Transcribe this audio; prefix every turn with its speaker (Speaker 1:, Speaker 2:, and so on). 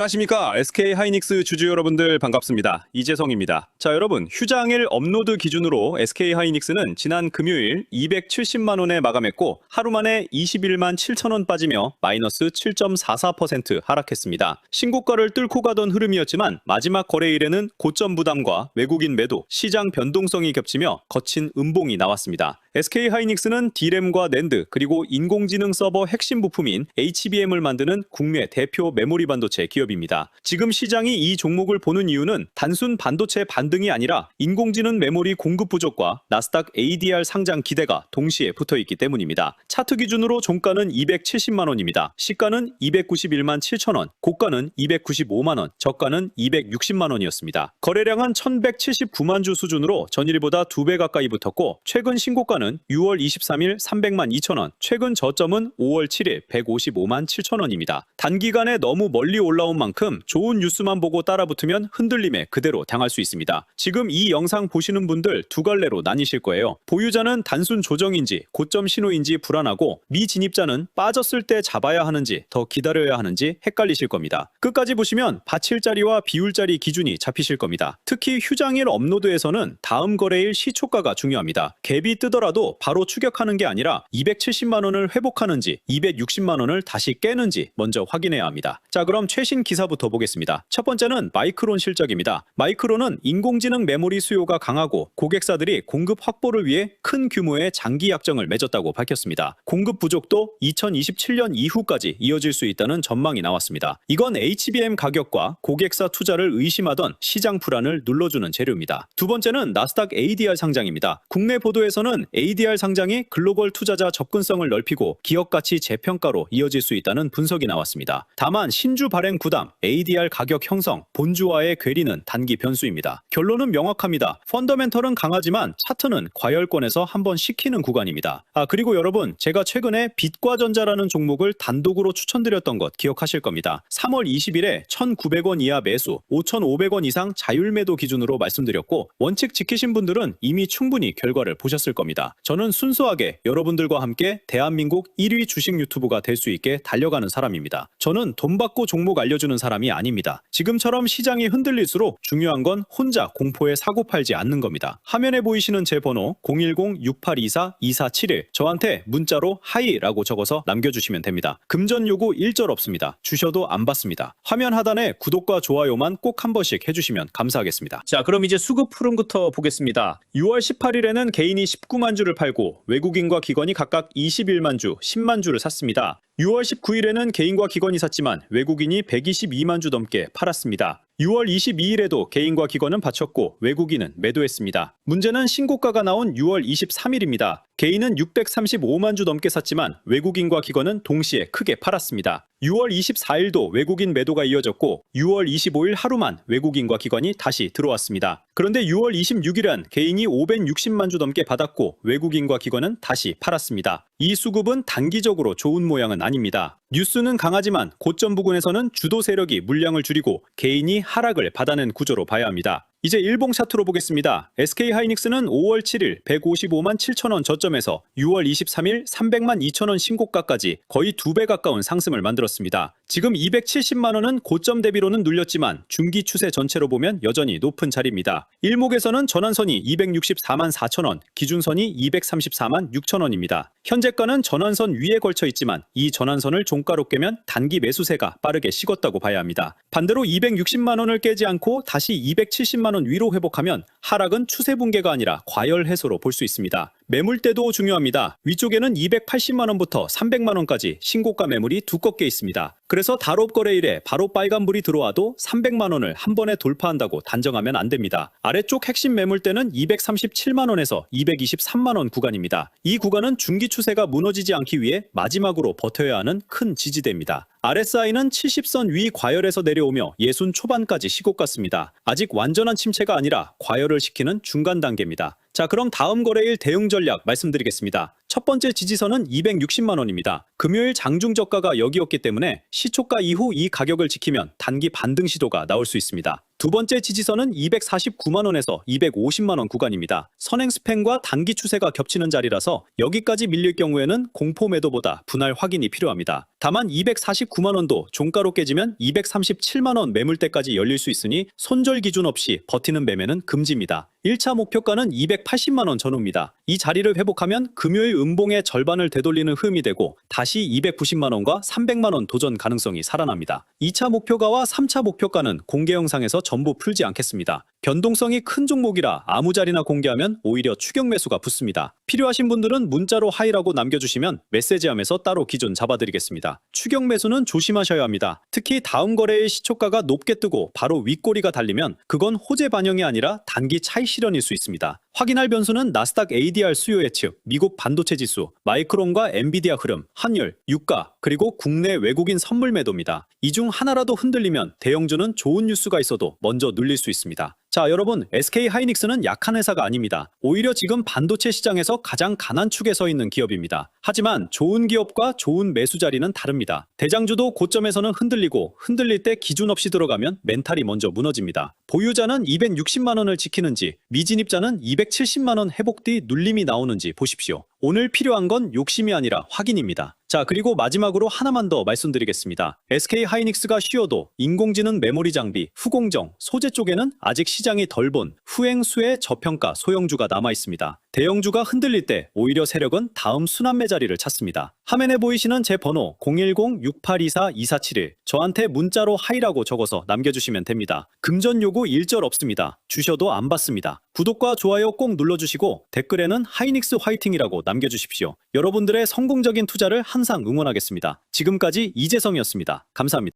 Speaker 1: 안녕하십니까. SK하이닉스 주주 여러분들 반갑습니다. 이재성입니다. 자, 여러분, 휴장일 업로드 기준으로 SK하이닉스는 지난 금요일 270만원에 마감했고 하루 만에 21만 7천원 빠지며 마이너스 7.44% 하락했습니다. 신고가를 뚫고 가던 흐름이었지만 마지막 거래일에는 고점 부담과 외국인 매도, 시장 변동성이 겹치며 거친 음봉이 나왔습니다. SK하이닉스는 D램과 낸드 그리고 인공지능 서버 핵심 부품인 HBM을 만드는 국내 대표 메모리 반도체 기업입니다. 지금 시장이 이 종목을 보는 이유는 단순 반도체 반등이 아니라 인공지능 메모리 공급 부족과 나스닥 ADR 상장 기대가 동시에 붙어있기 때문입니다. 차트 기준으로 종가는 270만원입니다. 시가는 291만 7천원, 고가는 295만원, 저가는 260만원이었습니다. 거래량은 1179만 주 수준으로 전일보다 2배 가까이 붙었고 최근 신고가는 6월 23일 300만 2천원, 최근 저점은 5월 7일 155만 7천원입니다. 단기간에 너무 멀리 올라온 만큼 좋은 뉴스만 보고 따라붙으면 흔들림에 그대로 당할 수 있습니다. 지금 이 영상 보시는 분들 두 갈래로 나뉘실 거예요. 보유자는 단순 조정인지 고점 신호인지 불안하고 미진입자는 빠졌을 때 잡아야 하는지 더 기다려야 하는지 헷갈리실 겁니다. 끝까지 보시면 받칠자리와 비율자리 기준이 잡히실 겁니다. 특히 휴장일 업로드에서는 다음 거래일 시초가가 중요합니다. 갭이 뜨더라도 바로 추격하는 게 아니라 270만원을 회복하는지 260만원을 다시 깨는지 먼저 확인해야 합니다. 자, 그럼 최신 기사부터 보겠습니다. 첫 번째는 마이크론 실적입니다. 마이크론은 인공지능 메모리 수요가 강하고 고객사들이 공급 확보를 위해 큰 규모의 장기 약정을 맺었다고 밝혔습니다. 공급 부족도 2027년 이후까지 이어질 수 있다는 전망이 나왔습니다. 이건 HBM 가격과 고객사 투자를 의심하던 시장 불안을 눌러주는 재료입니다. 두 번째는 나스닥 ADR 상장입니다. 국내 보도에서는 ADR 상장이 글로벌 투자자 접근성을 넓히고 기업 가치 재평가로 이어질 수 있다는 분석이 나왔습니다. 다만 신주 발행 부담, ADR 가격 형성, 본주와의 괴리는 단기 변수입니다. 결론은 명확합니다. 펀더멘털은 강하지만 차트는 과열권에서 한번 식히는 구간입니다. 그리고 여러분, 제가 최근에 빛과전자라는 종목을 단독으로 추천드렸던 것 기억하실 겁니다. 3월 20일에 1,900원 이하 매수, 5,500원 이상 자율매도 기준으로 말씀드렸고 원칙 지키신 분들은 이미 충분히 결과를 보셨을 겁니다. 저는 순수하게 여러분들과 함께 대한민국 1위 주식 유튜브가 될 수 있게 달려가는 사람입니다. 저는 돈 받고 종목 알려주는 사람이 아닙니다. 지금처럼 시장이 흔들릴수록 중요한 건 혼자 공포에 사고 팔지 않는 겁니다. 화면에 보이시는 제 번호 010-6824-2471 저한테 문자로 하이라고 적어서 남겨주시면 됩니다. 금전 요구 일절 없습니다. 주셔도 안 받습니다. 화면 하단에 구독과 좋아요만 꼭 한 번씩 해주시면 감사하겠습니다. 자, 그럼 이제 수급 흐름부터 보겠습니다. 6월 18일에는 개인이 19만 주를 팔고 외국인과 기관이 각각 21만 주, 10만 주를 샀습니다. 6월 19일에는 개인과 기관이 샀지만 외국인이 122만 주 넘게 팔았습니다. 6월 22일에도 개인과 기관은 받쳤고 외국인은 매도했습니다. 문제는 신고가가 나온 6월 23일입니다. 개인은 635만 주 넘게 샀지만 외국인과 기관은 동시에 크게 팔았습니다. 6월 24일도 외국인 매도가 이어졌고 6월 25일 하루만 외국인과 기관이 다시 들어왔습니다. 그런데 6월 26일은 개인이 560만 주 넘게 받았고 외국인과 기관은 다시 팔았습니다. 이 수급은 단기적으로 좋은 모양은 아닙니다. 뉴스는 강하지만 고점 부근에서는 주도 세력이 물량을 줄이고 개인이 하락을 받아낸 구조로 봐야 합니다. 이제 일봉 차트로 보겠습니다. SK하이닉스는 5월 7일 155만 7천원 저점에서 6월 23일 300만 2천원 신고가까지 거의 2배 가까운 상승을 만들었습니다. 지금 270만원은 고점 대비로는 눌렸지만 중기 추세 전체로 보면 여전히 높은 자리입니다. 일목에서는 전환선이 264만 4천원, 기준선이 234만 6천원입니다. 현재가는 전환선 위에 걸쳐 있지만 이 전환선을 종가로 깨면 단기 매수세가 빠르게 식었다고 봐야 합니다. 반대로 260만원을 깨지 않고 다시 270만원 위로 회복하면 하락은 추세 붕괴가 아니라 과열 해소로 볼 수 있습니다. 매물대도 중요합니다. 위쪽에는 280만원부터 300만원까지 신고가 매물이 두껍게 있습니다. 그래서 달업 거래일에 바로 빨간불이 들어와도 300만원을 한 번에 돌파한다고 단정하면 안 됩니다. 아래쪽 핵심 매물대는 237만원에서 223만원 구간입니다. 이 구간은 중기 추세가 무너지지 않기 위해 마지막으로 버텨야 하는 큰 지지대입니다. RSI는 70선 위 과열에서 내려오며 60 초반까지 시고 갔습니다. 아직 완전한 침체가 아니라 과열을 시키는 중간 단계입니다. 자, 그럼 다음 거래일 대응 전략 말씀드리겠습니다. 첫 번째 지지선은 260만원입니다. 금요일 장중 저가가 여기였기 때문에 시초가 이후 이 가격을 지키면 단기 반등 시도가 나올 수 있습니다. 두 번째 지지선은 249만원에서 250만원 구간입니다. 선행 스팬과 단기 추세가 겹치는 자리라서 여기까지 밀릴 경우에는 공포 매도보다 분할 확인이 필요합니다. 다만 249만 원도 종가로 깨지면 237만 원 매물대까지 열릴 수 있으니 손절 기준 없이 버티는 매매는 금지입니다. 1차 목표가는 280만 원 전후입니다. 이 자리를 회복하면 금요일 음봉의 절반을 되돌리는 흐름이 되고 다시 290만 원과 300만 원 도전 가능성이 살아납니다. 2차 목표가와 3차 목표가는 공개 영상에서 전부 풀지 않겠습니다. 변동성이 큰 종목이라 아무 자리나 공개하면 오히려 추격 매수가 붙습니다. 필요하신 분들은 문자로 하이라고 남겨주시면 메시지함에서 따로 기준 잡아드리겠습니다. 추격 매수는 조심하셔야 합니다. 특히 다음 거래의 시초가가 높게 뜨고 바로 윗꼬리가 달리면 그건 호재 반영이 아니라 단기 차익 실현일 수 있습니다. 확인할 변수는 나스닥 ADR 수요 예측, 미국 반도체 지수, 마이크론과 엔비디아 흐름, 환율, 유가, 그리고 국내 외국인 선물 매도입니다. 이 중 하나라도 흔들리면 대형주는 좋은 뉴스가 있어도 먼저 눌릴 수 있습니다. 자, 여러분, SK 하이닉스는 약한 회사가 아닙니다. 오히려 지금 반도체 시장에서 가장 강한 축에 서 있는 기업입니다. 하지만 좋은 기업과 좋은 매수 자리는 다릅니다. 대장주도 고점에서는 흔들리고 흔들릴 때 기준 없이 들어가면 멘탈이 먼저 무너집니다. 보유자는 260만 원을 지키는지 미진입자는 270만 원 회복 뒤 눌림이 나오는지 보십시오. 오늘 필요한 건 욕심이 아니라 확인입니다. 자, 그리고 마지막으로 하나만 더 말씀드리겠습니다. SK 하이닉스가 쉬어도 인공지능 메모리 장비, 후공정, 소재 쪽에는 아직 시장이 덜 본 후행수의 저평가 소형주가 남아 있습니다. 대형주가 흔들릴 때 오히려 세력은 다음 순환매 자리를 찾습니다. 화면에 보이시는 제 번호 010-6824-2471 저한테 문자로 하이라고 적어서 남겨주시면 됩니다. 금전 요구 일절 없습니다. 주셔도 안 받습니다. 구독과 좋아요 꼭 눌러주시고 댓글에는 하이닉스 화이팅이라고 남겨주십시오. 여러분들의 성공적인 투자를 항상 응원하겠습니다. 지금까지 이재성이었습니다. 감사합니다.